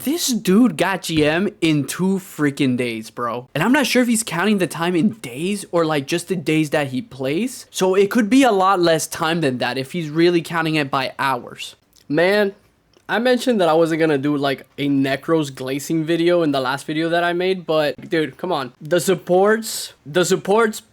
This dude got GM in 2 freaking days, bro. And I'm not sure if he's counting the time in days or like just the days that he plays. So it could be a lot less time than that if he's really counting it by hours. Man, I mentioned that I wasn't gonna do like a Necros glazing video in the last video that I made, but dude, come on. The supports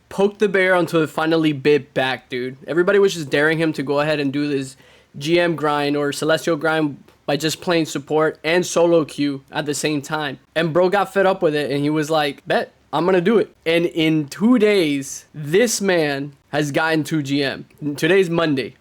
poked the bear until it finally bit back, dude. Everybody was just daring him to go ahead and do this GM grind or Celestial grind by just playing support and solo queue at the same time. And bro got fed up with it and he was like, bet, I'm gonna do it. And in 2 days, this man has gotten 2 GM. Today's Monday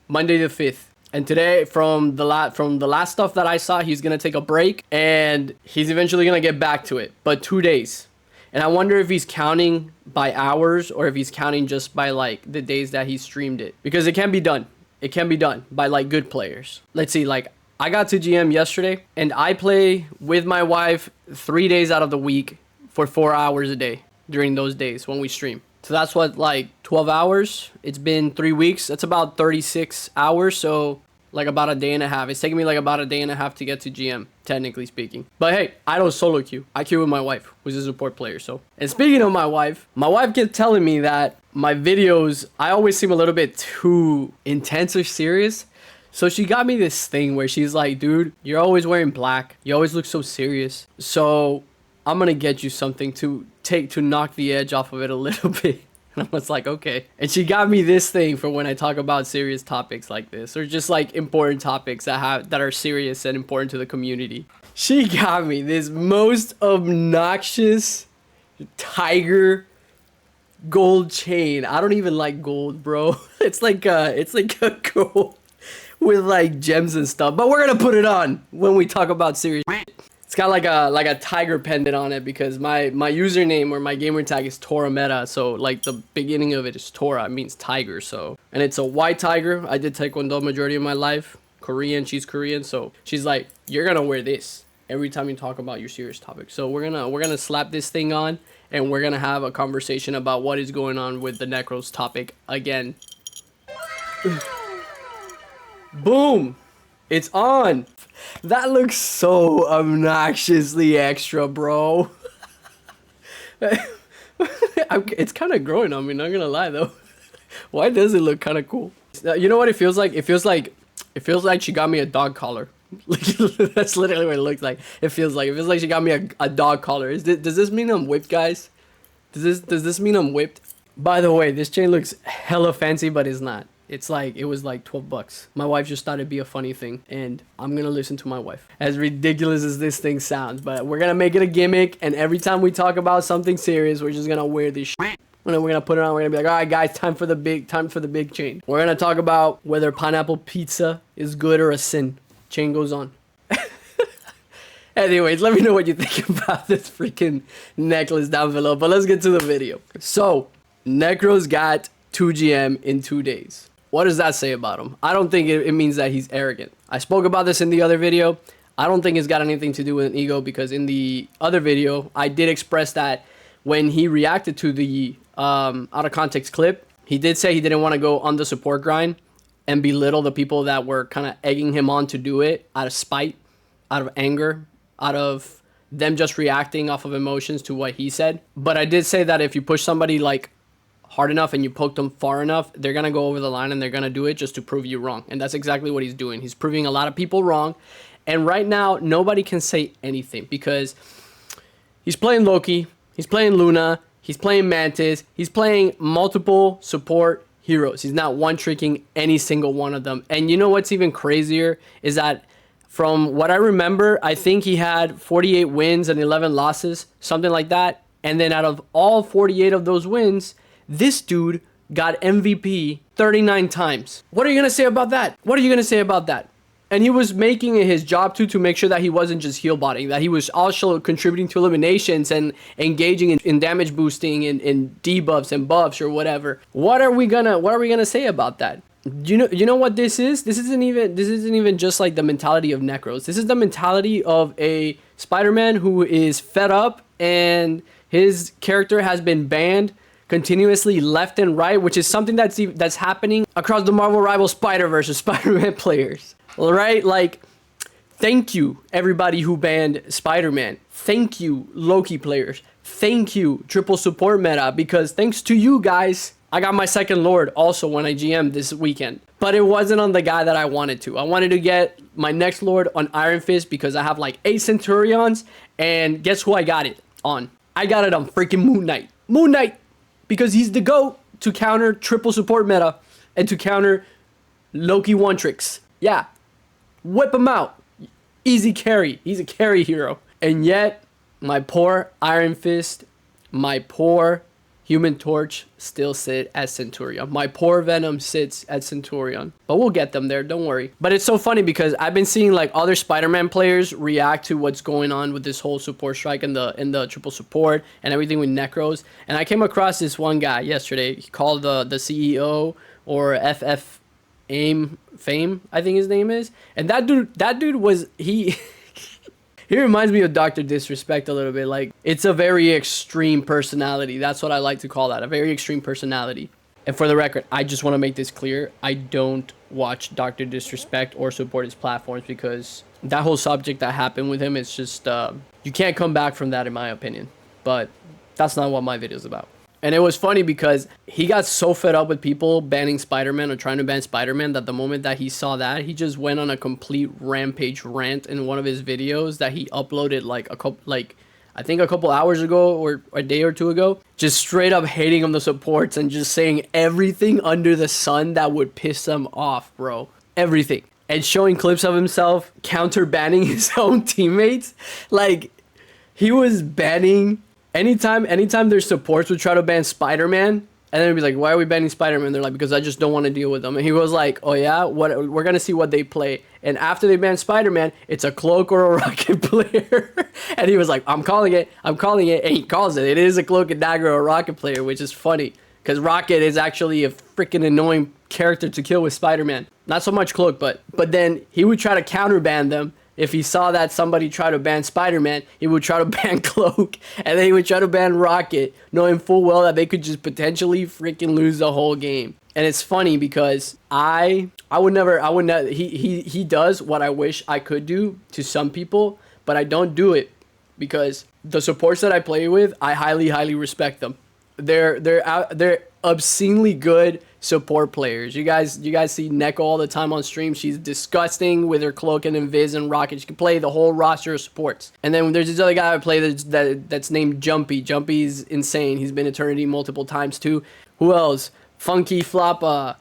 the 5th. And today, from the last stuff that I saw, he's gonna take a break and he's eventually gonna get back to it. But 2 days. And I wonder if he's counting by hours or if he's counting just by like the days that he streamed it. Because it can be done. It can be done by like good players. Let's see, like I got to GM yesterday and I play with my wife 3 days out of the week for 4 hours a day during those days when we stream. So that's what, like 12 hours. It's been 3 weeks. That's about 36 hours. So like about a day and a half. It's taking me like about a day and a half to get to GM, technically speaking. But hey, I don't solo queue. I queue with my wife, who's a support player. So, and speaking of my wife kept telling me that my videos, I always seem a little bit too intense or serious. So she got me this thing where she's like, dude, you're always wearing black. You always look so serious. So I'm gonna get you something to knock the edge off of it a little bit. And I was like, okay. And she got me this thing for when I talk about serious topics like this, or just like important topics that are serious and important to the community. She got me this most obnoxious tiger gold chain. I don't even like gold, bro. It's like a gold with like gems and stuff, but we're gonna put it on when we talk about serious shit. It's got like a tiger pendant on it because my username or my gamer tag is Tora Meta, so like the beginning of it is Tora, it means tiger. So, and it's a white tiger. I did Taekwondo majority of my life, Korean, she's Korean, so she's like, you're gonna wear this every time you talk about your serious topic. So we're gonna slap this thing on and we're gonna have a conversation about what is going on with the Necros topic again. Boom! It's on! That looks so obnoxiously extra, bro. It's kind of growing on me, not gonna lie though. Why does it look kind of cool? You know what it feels like? It feels like she got me a dog collar. That's literally what it looks like. It feels like she got me a dog collar. Does this mean I'm whipped, guys? Does this mean I'm whipped? By the way, this chain looks hella fancy, but it's not. It's like, it was like 12 bucks. My wife just thought it'd be a funny thing, and I'm gonna listen to my wife. As ridiculous as this thing sounds, but we're gonna make it a gimmick, and every time we talk about something serious, we're just gonna wear this shit. And then we're gonna put it on, we're gonna be like, alright guys, time for the big chain. We're gonna talk about whether pineapple pizza is good or a sin. Chain goes on. Anyways, let me know what you think about this freaking necklace down below, but let's get to the video. So, Necros got 2 GM in 2 days. What does that say about him? I don't think it means that he's arrogant. I spoke about this in the other video. I don't think it's got anything to do with an ego, because in the other video, I did express that when he reacted to the out of context clip, he did say he didn't want to go on the support grind and belittle the people that were kind of egging him on to do it out of spite, out of anger, out of them just reacting off of emotions to what he said. But I did say that if you push somebody like hard enough and you poke them far enough, they're gonna go over the line and they're gonna do it just to prove you wrong. And that's exactly what he's doing. He's proving a lot of people wrong. And right now, nobody can say anything because he's playing Loki, he's playing Luna, he's playing Mantis, he's playing multiple support heroes. He's not one-tricking any single one of them. And you know what's even crazier is that from what I remember, I think he had 48 wins and 11 losses, something like that. And then out of all 48 of those wins, this dude got MVP 39 times. What are you going to say about that? What are you going to say about that? And he was making it his job to make sure that he wasn't just heal botting, that he was also contributing to eliminations and engaging in damage boosting and debuffs and buffs or whatever. What are we gonna say about that? You know what this is? This isn't even just like the mentality of Necros. This is the mentality of a Spider-Man who is fed up and his character has been banned continuously left and right, which is something that's happening across the Marvel Rivals Spider-Verse or Spider-Man players. All right, like Thank you, everybody who banned Spider-Man. Thank you, Loki players. Thank you, triple support meta, because thanks to you guys, I got my second Lord also when I GM'd this weekend. But it wasn't on the guy that I wanted to. I wanted to get my next Lord on Iron Fist because I have like 8 Centurions. And guess who I got it on? I got it on freaking Moon Knight. Moon Knight! Because he's the GOAT to counter triple support meta and to counter Loki one tricks. Yeah. Whip him out. Easy carry. He's a carry hero. And yet, my poor Iron Fist, my poor Human Torch still sit at Centurion. My poor Venom sits at Centurion. But we'll get them there, don't worry. But it's so funny because I've been seeing like other Spider-Man players react to what's going on with this whole support strike and the triple support and everything with Necros. And I came across this one guy yesterday. He called the CEO or FF Fame, I think his name is. And that dude was he reminds me of Dr. Disrespect a little bit. Like, it's a very extreme personality. That's what I like to call that, a very extreme personality. And for the record, I just want to make this clear. I don't watch Dr. Disrespect or support his platforms because that whole subject that happened with him is just, you can't come back from that in my opinion. But that's not what my video is about. And it was funny because he got so fed up with people banning Spider-Man or trying to ban Spider-Man that the moment that he saw that, he just went on a complete rampage rant in one of his videos that he uploaded I think a couple hours ago or a day or two ago, just straight up hating on the supports and just saying everything under the sun that would piss them off, bro. Everything. And showing clips of himself counter banning his own teammates. Like, he was banning anytime their supports would try to ban Spider-Man, and then it'd be like, why are we banning Spider-Man? They're like, because I just don't want to deal with them. And he was like, oh yeah, what? We're gonna see what they play. And after they ban Spider-Man, it's a cloak or a rocket player. And he was like, I'm calling it, and he calls it. It is a cloak and dagger or a rocket player, which is funny because Rocket is actually a freaking annoying character to kill with Spider-Man. Not so much cloak, but then he would try to counter ban them. If he saw that somebody try to ban Spider-Man, he would try to ban Cloak, and then he would try to ban Rocket, knowing full well that they could just potentially freaking lose the whole game. And it's funny because he does what I wish I could do to some people, but I don't do it because the supports that I play with, I highly respect them. They're obscenely good support players. You guys see Neko all the time on stream. She's disgusting with her cloak and invis and rocket. She can play the whole roster of supports. And then there's this other guy I play that's named Jumpy. Jumpy's insane. He's been Eternity multiple times too. Who else? Funky Floppa.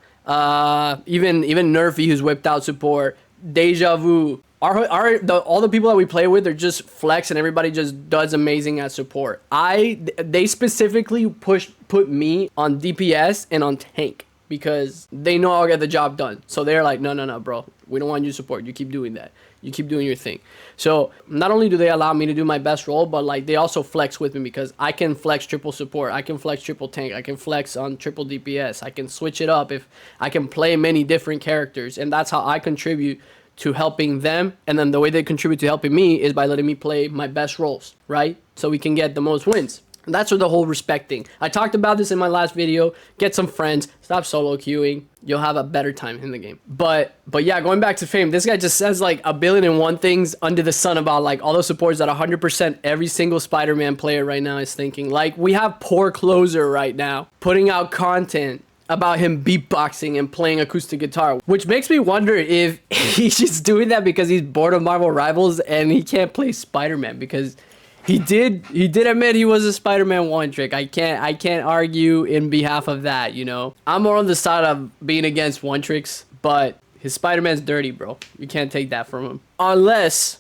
Even Nerfy, who's whipped out support. Deja Vu. All the people that we play with, they're just flex and everybody just does amazing at support. They specifically put me on DPS and on tank because they know I'll get the job done. So they're like, no, bro, we don't want you to support. You keep doing that. You keep doing your thing. So not only do they allow me to do my best role, but like they also flex with me because I can flex triple support. I can flex triple tank. I can flex on triple DPS. I can switch it up if I can play many different characters. And that's how I contribute to helping them, and then the way they contribute to helping me is by letting me play my best roles, right? So we can get the most wins. And that's where the whole respect thing. I talked about this in my last video. Get some friends, stop solo queuing. You'll have a better time in the game. But yeah, going back to Fame, this guy just says like 1,000,001 things under the sun about like all those supports that 100% every single Spider-Man player right now is thinking. Like, we have Poor Closer right now putting out content about him beatboxing and playing acoustic guitar, which makes me wonder if he's just doing that because he's bored of Marvel Rivals and he can't play Spider-Man, because he did admit he was a Spider-Man one trick. I can't argue in behalf of that, you know. I'm more on the side of being against one tricks, but his Spider-Man's dirty, bro. You can't take that from him. Unless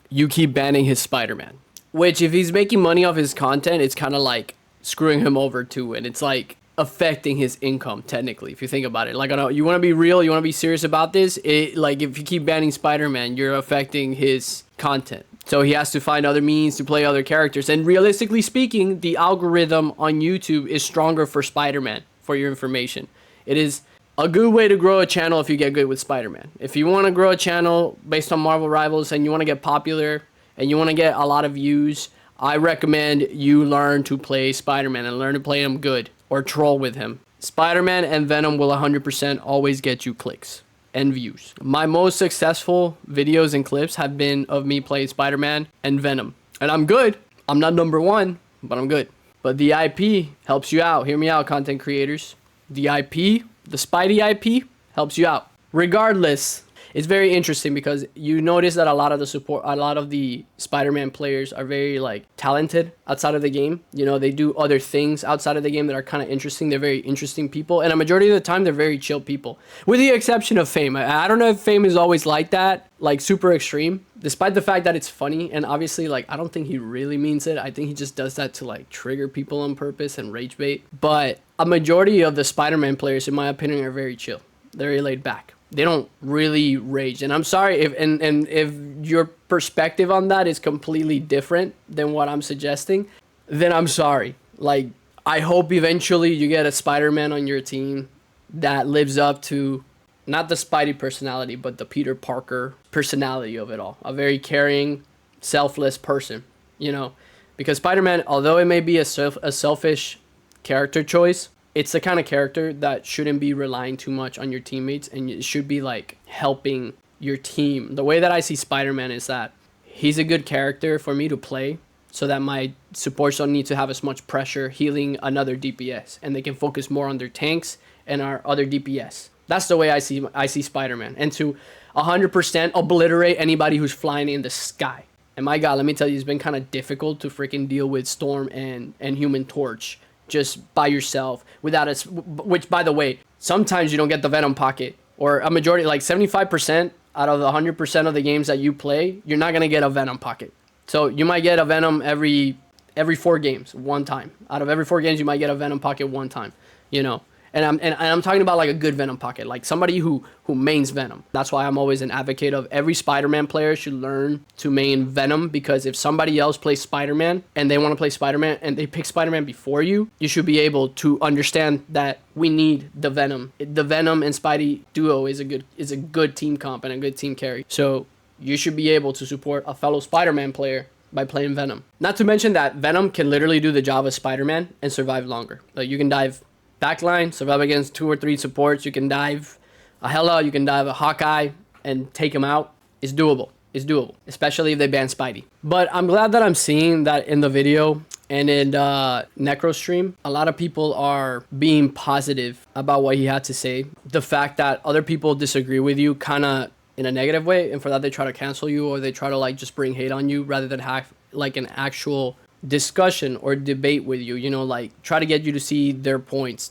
you keep banning his Spider-Man, which if he's making money off his content, it's kind of like screwing him over too, and it's like affecting his income technically if you think about it. Like, I know you want to be real, you want to be serious about this, like if you keep banning Spider-Man, you're affecting his content, so he has to find other means to play other characters. And realistically speaking, the algorithm on YouTube is stronger for Spider-Man. For your information, it is a good way to grow a channel if you get good with Spider-Man. If you want to grow a channel based on Marvel Rivals and you want to get popular and you want to get a lot of views, I recommend you learn to play Spider-Man and learn to play him good or troll with him. Spider-Man and Venom will 100% always get you clicks. and views. My most successful videos and clips have been of me playing Spider-Man and Venom. And I'm good. I'm not number one, but I'm good. But the IP helps you out. Hear me out, content creators. The IP, the Spidey IP, helps you out. Regardless, it's very interesting because you notice that a lot of the Spider-Man players are very like talented outside of the game. You know, they do other things outside of the game that are kind of interesting. They're very interesting people, and a majority of the time they're very chill people, with the exception of Fame. I don't know if Fame is always like that, like super extreme, despite the fact that it's funny, and obviously like I don't think he really means it. I think he just does that to like trigger people on purpose and rage bait. But a majority of the Spider-Man players, in my opinion, are very chill. They're very laid back. They don't really rage. And I'm sorry if your perspective on that is completely different than what I'm suggesting, then I'm sorry. Like, I hope eventually you get a Spider-Man on your team that lives up to not the Spidey personality, but the Peter Parker personality of it all. A very caring, selfless person, you know, because Spider-Man, although it may be a selfish character choice, it's the kind of character that shouldn't be relying too much on your teammates, and it should be like helping your team. The way that I see Spider-Man is that he's a good character for me to play so that my supports don't need to have as much pressure healing another DPS, and they can focus more on their tanks and our other DPS. That's the way I see Spider-Man, and to 100% obliterate anybody who's flying in the sky. And my God, let me tell you, it's been kind of difficult to freaking deal with Storm and Human Torch just by yourself without a, which by the way, sometimes you don't get the Venom pocket, or a majority, like 75% out of the 100% of the games that you play, you're not going to get a Venom pocket. So you might get a Venom every 4 games, one time. Out of every 4 games, you might get a Venom pocket one time, you know. And I'm talking about like a good Venom pocket, like somebody who mains Venom. That's why I'm always an advocate of every Spider-Man player should learn to main Venom, because if somebody else plays Spider-Man and they want to play Spider-Man and they pick Spider-Man before you, you should be able to understand that we need the Venom. The Venom and Spidey duo is a good team comp and a good team carry. So you should be able to support a fellow Spider-Man player by playing Venom. Not to mention that Venom can literally do the job of Spider-Man and survive longer. Like, you can dive backline, survive against 2 or 3 supports. You can dive a Hela, you can dive a Hawkeye and take him out. It's doable. It's doable, especially if they ban Spidey. But I'm glad that I'm seeing that in the video and in Necros stream. A lot of people are being positive about what he had to say. The fact that other people disagree with you kind of in a negative way, and for that they try to cancel you, or they try to like just bring hate on you rather than have like an actual discussion or debate with you, you know, like try to get you to see their points,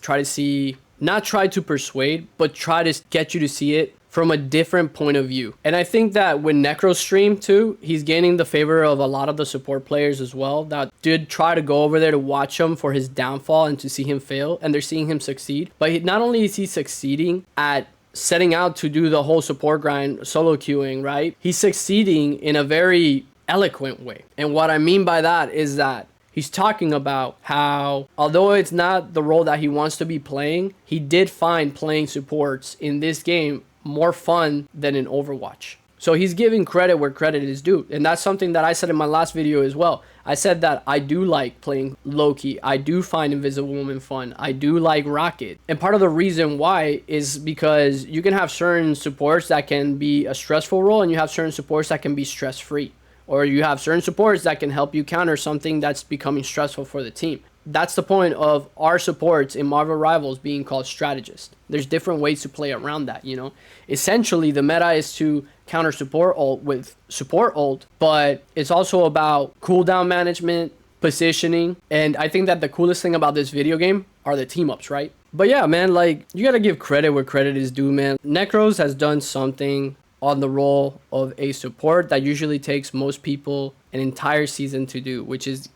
not try to persuade, but try to get you to see it from a different point of view. And I think that when Necros stream too, he's gaining the favor of a lot of the support players as well that did try to go over there to watch him for his downfall and to see him fail, and they're seeing him succeed. But not only is he succeeding at setting out to do the whole support grind, solo queuing, right? He's succeeding in a very eloquent way. And what I mean by that is that he's talking about how, although it's not the role that he wants to be playing, he did find playing supports in this game more fun than in Overwatch. So he's giving credit where credit is due. And that's something that I said in my last video as well. I said that I do like playing Loki. I do find Invisible Woman fun. I do like Rocket. And part of the reason why is because you can have certain supports that can be a stressful role, and you have certain supports that can be stress-free. Or you have certain supports that can help you counter something that's becoming stressful for the team. That's the point of our supports in Marvel Rivals being called strategists. There's different ways to play around that, you know. Essentially, the meta is to counter support ult with support ult, but it's also about cooldown management, positioning, and I think that the coolest thing about this video game are the team-ups, right? But yeah, man, like, you gotta give credit where credit is due, man. Necros has done something on the role of a support that usually takes most people an entire season to do, which is,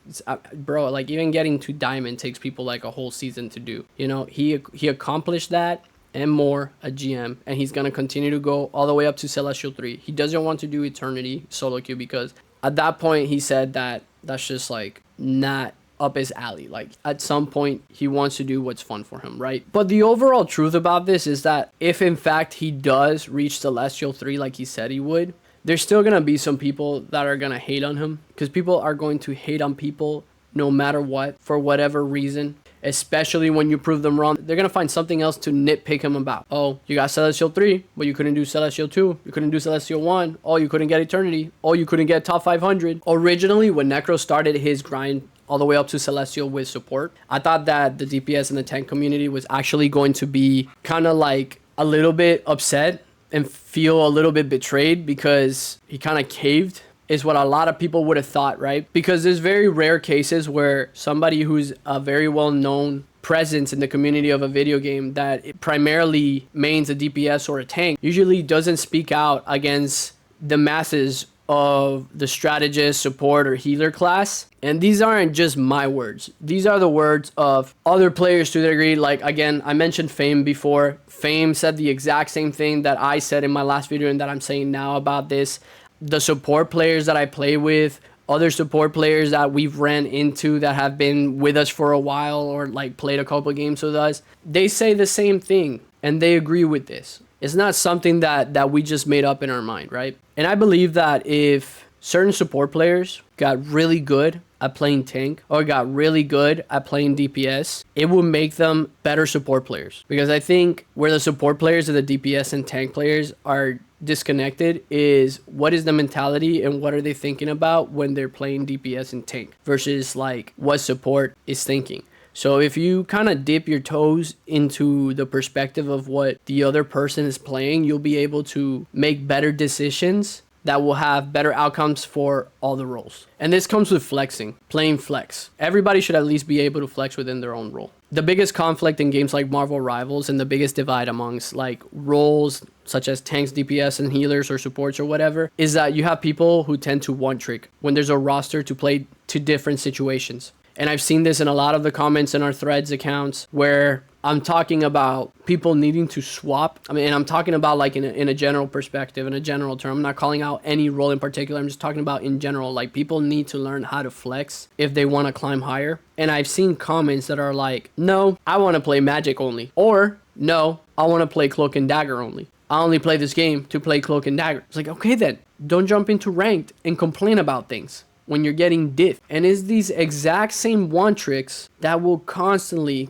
bro, like even getting to Diamond takes people like a whole season to do. You know, he accomplished that and more at GM, and he's gonna continue to go all the way up to Celestial 3. He doesn't want to do Eternity solo queue because at that point he said that that's just like not up his alley. Like at some point he wants to do what's fun for him, right? But the overall truth about this is that if in fact he does reach Celestial 3 like he said he would, there's still gonna be some people that are gonna hate on him, because people are going to hate on people no matter what, for whatever reason. especially when you prove them wrong. They're going to find something else to nitpick him about. Oh, you got Celestial 3, but you couldn't do Celestial 2. You couldn't do Celestial 1. Oh, you couldn't get Eternity. Oh, you couldn't get top 500. Originally, when Necros started his grind all the way up to Celestial with support, I thought that the DPS and the tank community was actually going to be kind of like a little bit upset and feel a little bit betrayed because he kind of caved, is what a lot of people would have thought, right? Because there's very rare cases where somebody who's a very well-known presence in the community of a video game that primarily mains a DPS or a tank usually doesn't speak out against the masses of the strategist, support, or healer class. And these aren't just my words. These are the words of other players to the degree. Like, again, I mentioned Fame before. Fame said the exact same thing that I said in my last video and that I'm saying now about this. The support players that I play with, other support players that we've ran into that have been with us for a while or like played a couple games with us, they say the same thing and they agree with this. It's not something that we just made up in our mind, right? And I believe that if certain support players got really good at playing tank or got really good at playing DPS, it will make them better support players. Because I think where the support players and the DPS and tank players are disconnected is what is the mentality and what are they thinking about when they're playing DPS and tank versus like what support is thinking. So if you kind of dip your toes into the perspective of what the other person is playing, you'll be able to make better decisions that will have better outcomes for all the roles. And this comes with flexing, playing flex. Everybody should at least be able to flex within their own role. The biggest conflict in games like Marvel Rivals and the biggest divide amongst like roles such as tanks, DPS, and healers or supports or whatever is that you have people who tend to one trick when there's a roster to play to different situations. And I've seen this in a lot of the comments in our threads accounts where I'm talking about people needing to swap. I mean, and I'm talking about like in a general perspective, in a general term. I'm not calling out any role in particular. I'm just talking about in general, like people need to learn how to flex if they want to climb higher. And I've seen comments that are like, no, I want to play magic only. Or no, I want to play cloak and dagger only. I only play this game to play cloak and dagger. It's like, okay then, don't jump into ranked and complain about things when you're getting diff. And it's these exact same one tricks that will constantly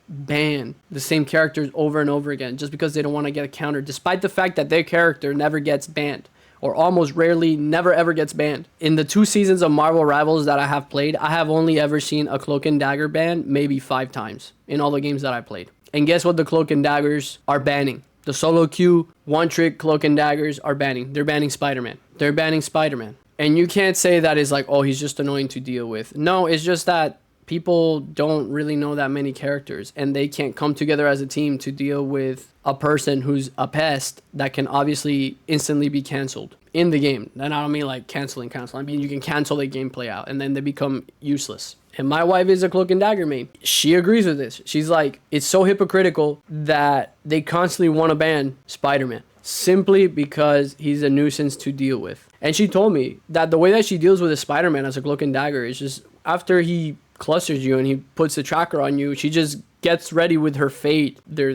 ban the same characters over and over again just because they don't want to get a counter, despite the fact that their character never gets banned or almost rarely never ever gets banned. In the 2 seasons of Marvel Rivals that I have played, I have only ever seen a cloak and dagger ban maybe 5 times in all the games that I played. And guess what the cloak and daggers are banning? The solo queue, one trick cloak and daggers are banning. They're banning Spider-Man. They're banning Spider-Man. And you can't say that is like, oh, he's just annoying to deal with. No, it's just that people don't really know that many characters and they can't come together as a team to deal with a person who's a pest that can obviously instantly be canceled in the game. And I don't mean like cancel. I mean, you can cancel the gameplay out and then they become useless. And my wife is a cloak and dagger main. She agrees with this. She's like, it's so hypocritical that they constantly want to ban Spider-Man simply because he's a nuisance to deal with. And she told me that the way that she deals with a Spider-Man as a cloak and dagger is just after he clusters you and he puts the tracker on you, she just gets ready with her fate, their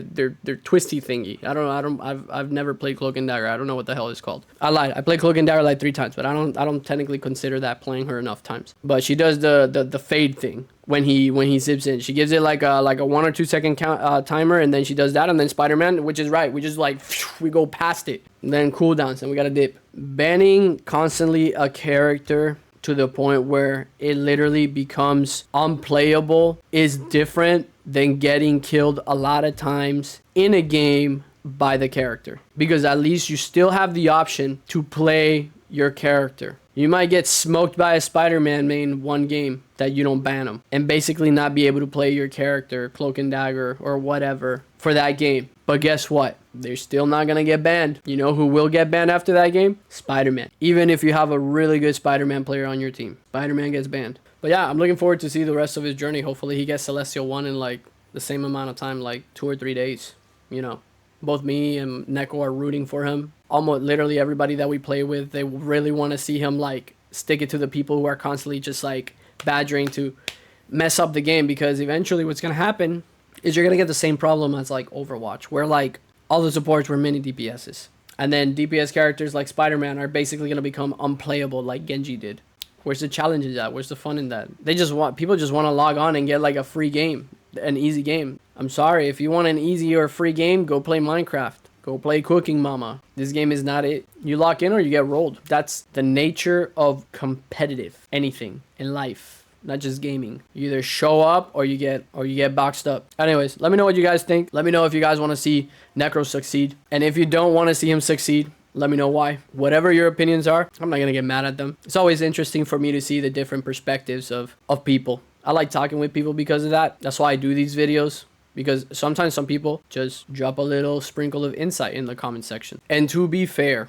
twisty thingy. I've never played cloak and dagger. I don't know what the hell it's called. I lied. I played cloak and dagger like 3 times, but I don't technically consider that playing her enough times. But she does the fade thing when he zips in. She gives it like a 1 or 2 second count timer, and then she does that, and then Spider-Man, which is right, we just like we go past it, and then cooldowns, and we gotta dip. Banning constantly a character to the point where it literally becomes unplayable is different than getting killed a lot of times in a game by the character, because at least you still have the option to play your character. You might get smoked by a Spider-Man main one game that you don't ban him and basically not be able to play your character, cloak and dagger or whatever, for that game. But guess what? They're still not going to get banned. You know who will get banned after that game? Spider-Man. Even if you have a really good Spider-Man player on your team, Spider-Man gets banned. But yeah, I'm looking forward to see the rest of his journey. Hopefully he gets Celestial 1 in like the same amount of time, like 2 or 3 days. You know, both me and Neko are rooting for him. Almost literally everybody that we play with, they really want to see him like stick it to the people who are constantly just like badgering to mess up the game, because eventually what's going to happen is you're going to get the same problem as like Overwatch, where like all the supports were mini DPSs. And then DPS characters like Spider-Man are basically going to become unplayable like Genji did. Where's the challenges at? Where's the fun in that? People just want to log on and get like a free game, an easy game. I'm sorry, if you want an easy or free game, go play Minecraft. Go play Cooking Mama. This game is not it. You lock in or you get rolled. That's the nature of competitive anything in life, not just gaming. You either show up or you get boxed up. Anyways, let me know what you guys think. Let me know if you guys want to see Necros succeed. And if you don't want to see him succeed, let me know why. Whatever your opinions are, I'm not going to get mad at them. It's always interesting for me to see the different perspectives of people. I like talking with people because of that. That's why I do these videos. Because sometimes some people just drop a little sprinkle of insight in the comment section. And to be fair,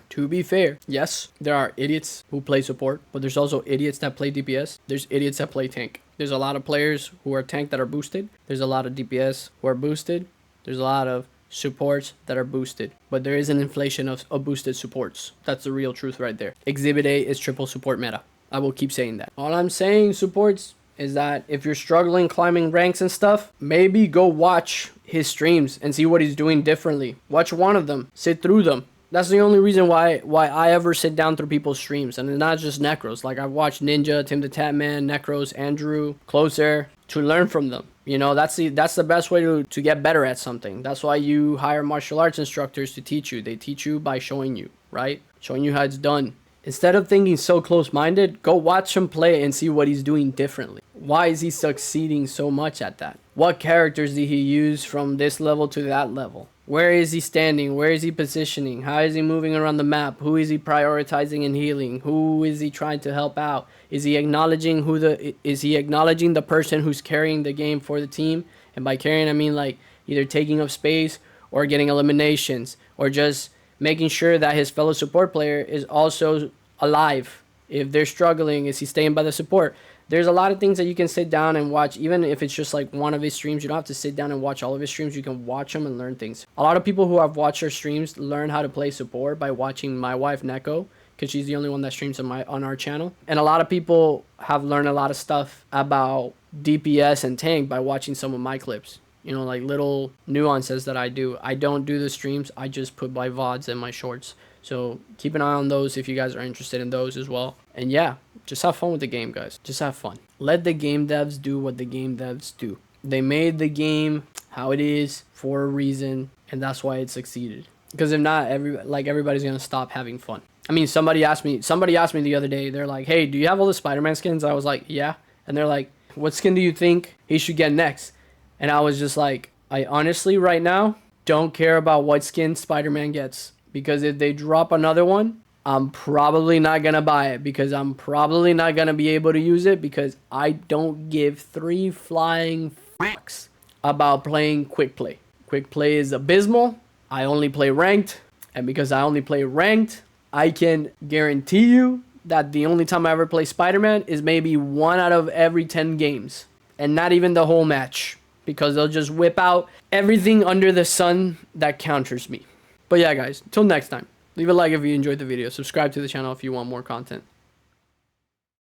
yes, there are idiots who play support, but there's also idiots that play DPS. There's idiots that play tank. There's a lot of players who are tank that are boosted. There's a lot of DPS who are boosted. There's a lot of supports that are boosted, but there is an inflation of boosted supports. That's the real truth right there. Exhibit A is triple support meta. I will keep saying that. All I'm saying, supports, is that if you're struggling climbing ranks and stuff, maybe go watch his streams and see what he's doing differently. Watch one of them, sit through them. That's the only reason why I ever sit down through people's streams, and it's not just Necros. Like, I've watched Ninja, Tim the Tatman, Necros, Andrew, Closer, to learn from them. You know, that's the best way to get better at something. That's why you hire martial arts instructors to teach you. They teach you by showing you, right? Showing you how it's done. Instead of thinking so close-minded, go watch him play and see what he's doing differently. Why is he succeeding so much at that? What characters did he use from this level to that level? Where is he standing? Where is he positioning? How is he moving around the map? Who is he prioritizing and healing? Who is he trying to help out? Is he acknowledging the person who's carrying the game for the team? And by carrying, I mean like either taking up space or getting eliminations, or just making sure that his fellow support player is also alive. If they're struggling, is he staying by the support? There's a lot of things that you can sit down and watch, even if it's just like one of his streams. You don't have to sit down and watch all of his streams. You can watch them and learn things. A lot of people who have watched our streams learn how to play support by watching my wife, Neko, because she's the only one that streams on our channel. And a lot of people have learned a lot of stuff about DPS and tank by watching some of my clips. You know, like little nuances that I do. I don't do the streams. I just put my VODs and my shorts. So keep an eye on those if you guys are interested in those as well. And yeah, just have fun with the game, guys. Just have fun. Let the game devs do what the game devs do. They made the game how it is for a reason, and that's why it succeeded. Because if not, everybody's gonna stop having fun. I mean, somebody asked me the other day, they're like, hey, do you have all the Spider-Man skins? I was like, yeah. And they're like, what skin do you think he should get next? And I was just like, I honestly right now don't care about what skin Spider-Man gets. Because if they drop another one, I'm probably not going to buy it. Because I'm probably not going to be able to use it. Because I don't give 3 flying fucks about playing quick play. Quick play is abysmal. I only play ranked. And because I only play ranked, I can guarantee you that the only time I ever play Spider-Man is maybe 1 out of every 10 games. And not even the whole match. Because they'll just whip out everything under the sun that counters me. But yeah, guys, till next time, leave a like if you enjoyed the video. Subscribe to the channel if you want more content.